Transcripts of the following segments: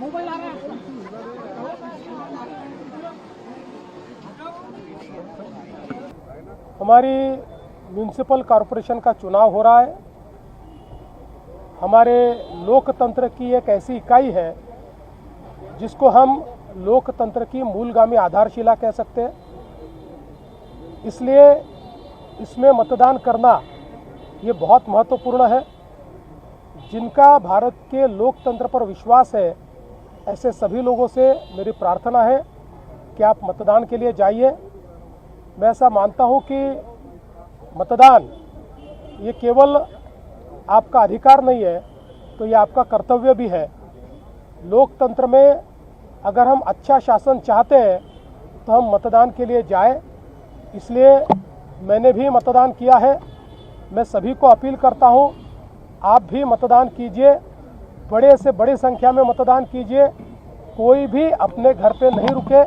Mobile आ रहा है। हमारी म्यूनिसिपल कॉरपोरेशन का चुनाव हो रहा है। हमारे लोकतंत्र की एक ऐसी इकाई है जिसको हम लोकतंत्र की मूलगामी आधारशिला कह सकते हैं। इसलिए इसमें मतदान करना ये बहुत महत्वपूर्ण है। जिनका भारत के लोकतंत्र पर विश्वास है, ऐसे सभी लोगों से मेरी प्रार्थना है कि आप मतदान के लिए जाइए। मैं ऐसा मानता हूं कि मतदान ये केवल आपका अधिकार नहीं है, तो ये आपका कर्तव्य भी है। लोकतंत्र में अगर हम अच्छा शासन चाहते हैं तो हम मतदान के लिए जाएं। इसलिए मैंने भी मतदान किया है। मैं सभी को अपील करता हूं, आप भी मतदान कीजिए, बड़े से बड़ी संख्या में मतदान कीजिए। कोई भी अपने घर पे नहीं रुके,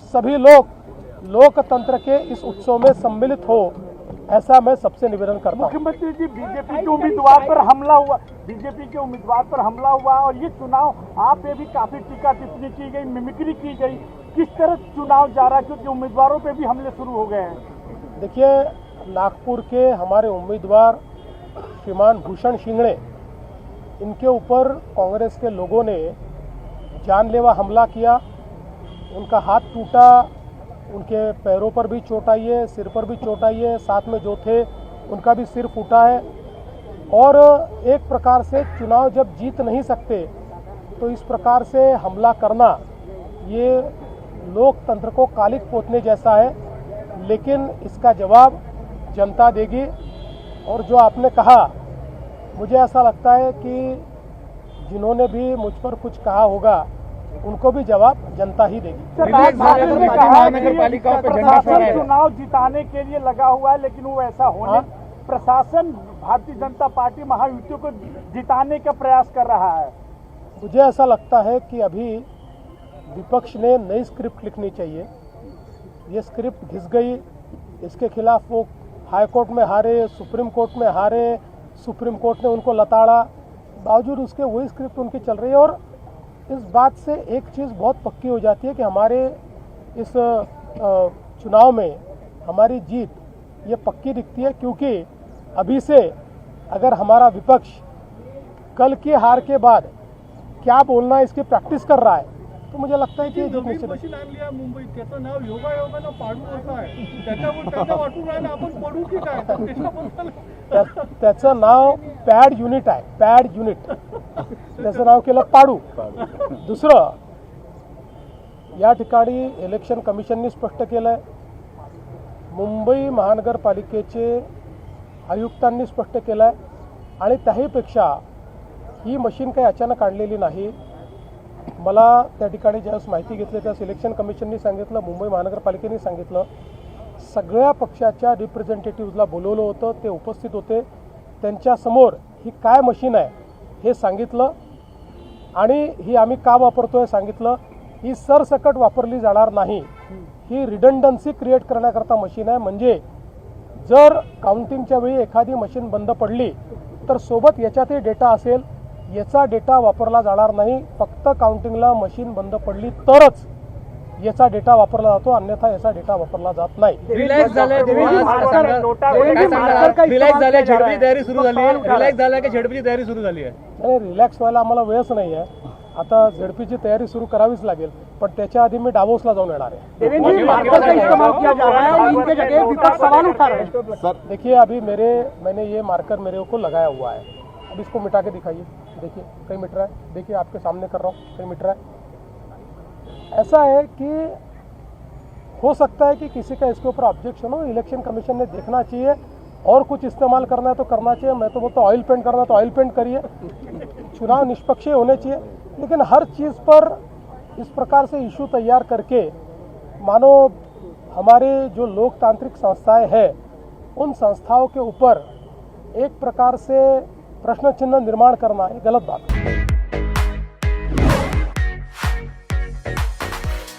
सभी लोग लोकतंत्र के इस उत्सव में सम्मिलित हो, ऐसा मैं सबसे निवेदन करता हूं। मुख्यमंत्री जी, बीजेपी के उम्मीदवार पर हमला हुआ, बीजेपी के उम्मीदवार पर हमला हुआ और ये चुनाव आप पे भी काफी टीका टिप्पणी की गई, मिमिक्री की गई। किस तरह चुनाव जा रहा है, क्योंकि उम्मीदवारों पे भी हमले शुरू हो गए हैं। देखिए, नागपुर के हमारे उम्मीदवार श्रीमान भूषण शिंगड़े, इनके ऊपर कांग्रेस के लोगों ने जानलेवा हमला किया। उनका हाथ टूटा, उनके पैरों पर भी चोट आई है, सिर पर भी चोट आई है, साथ में जो थे उनका भी सिर फूटा है। और एक प्रकार से चुनाव जब जीत नहीं सकते तो इस प्रकार से हमला करना ये लोकतंत्र को कालिक पोतने जैसा है। लेकिन इसका जवाब जनता देगी। और जो आपने कहा, मुझे ऐसा लगता है कि जिन्होंने भी मुझ पर कुछ कहा होगा उनको भी जवाब जनता ही देगी। प्रशासन चुनाव जिताने के लिए लगा हुआ है, लेकिन वो ऐसा होने प्रशासन भारतीय जनता पार्टी महायुति को जिताने का प्रयास कर रहा है। मुझे ऐसा लगता है कि अभी विपक्ष ने नई स्क्रिप्ट लिखनी चाहिए। ये स्क्रिप्ट घिस गई, इसके खिलाफ वो हाई कोर्ट में हारे, सुप्रीम कोर्ट में हारे, सुप्रीम कोर्ट ने उनको लताड़ा, बावजूद उसके वही स्क्रिप्ट उनकी चल रही है। और इस बात से एक चीज़ बहुत पक्की हो जाती है कि हमारे इस चुनाव में हमारी जीत ये पक्की दिखती है, क्योंकि अभी से अगर हमारा विपक्ष कल की हार के बाद क्या बोलना है इसकी प्रैक्टिस कर रहा है, तो मुझे लगता है की मशीन आणली मुंबईत, त्याचं नाव योगायोगानं पाडू असं आहे। त्याच्यावर वाटून राहिलं आपण पडू की काय? त्याचं नाव पॅड युनिट आहे, पॅड युनिट, त्याचं नाव केलं पाडू। दुसरं, या ठिकाणी इलेक्शन कमिशननी स्पष्ट केलंय, मुंबई महानगरपालिकेचे आयुक्तांनी स्पष्ट केलंय, आणि त्याहीपेक्षा ही मशीन काही अचानक आणलेली नाही। मला त्या ठिकाणी ज्यावेळेस माहिती घेतली त्यावेळेस इलेक्शन कमिशननी सांगितलं, मुंबई महानगरपालिकेने सांगितलं, सगळ्या पक्षाच्या रिप्रेझेंटेटिव्हजला बोलवलं होतं, ते उपस्थित होते, त्यांच्यासमोर ही काय मशीन आहे हे सांगितलं आणि ही आम्ही का वापरतोय सांगितलं। ही सरसकट वापरली जाणार नाही, ही रिडंडन्सी क्रिएट करण्याकरता मशीन आहे। म्हणजे जर काउंटिंगच्या वेळी एखादी मशीन बंद पडली तर सोबत याच्यातही डेटा असेल, याचा डेटा वापरला जाणार नाही। फक्त काउंटिंगला मशीन बंद पडली तरच याचा डेटा वापरला जातो, अन्यथा याचा डेटा वापरला जात नाही। रिलॅक्स झाले, झडपीची तयारी सुरू झाली आहे। रिलॅक्स झाला की झडपीची तयारी सुरू झाली आहे? नाही, रिलॅक्स व्हायला आम्हाला वेळच नाही आहे। आता झडपीची तयारी सुरू करावीच लागेल, पण त्याच्या आधी मी डावोसला जाऊन येणार आहे। देखिए, अभी मैंने ये मार्कर मेरे को लगाया हुआ है, अब इसको मिटा के दिखाइए। देखिए कहीं मिट रहा है, देखिए आपके सामने कर रहा हूँ, कहीं मिट रहा है। ऐसा है कि हो सकता है कि किसी का इसके ऊपर ऑब्जेक्शन हो, इलेक्शन कमीशन ने देखना चाहिए, और कुछ इस्तेमाल करना है तो करना चाहिए। मैं तो बोलता ऑयल पेंट करना है तो ऑयल पेंट करिए, चुनाव निष्पक्ष होने चाहिए। लेकिन हर चीज़ पर इस प्रकार से इशू तैयार करके मानो हमारे जो लोकतांत्रिक संस्थाएं हैं उन संस्थाओं के ऊपर एक प्रकार से प्रश्न चिन्ह निर्माण करना ये गलत बात है।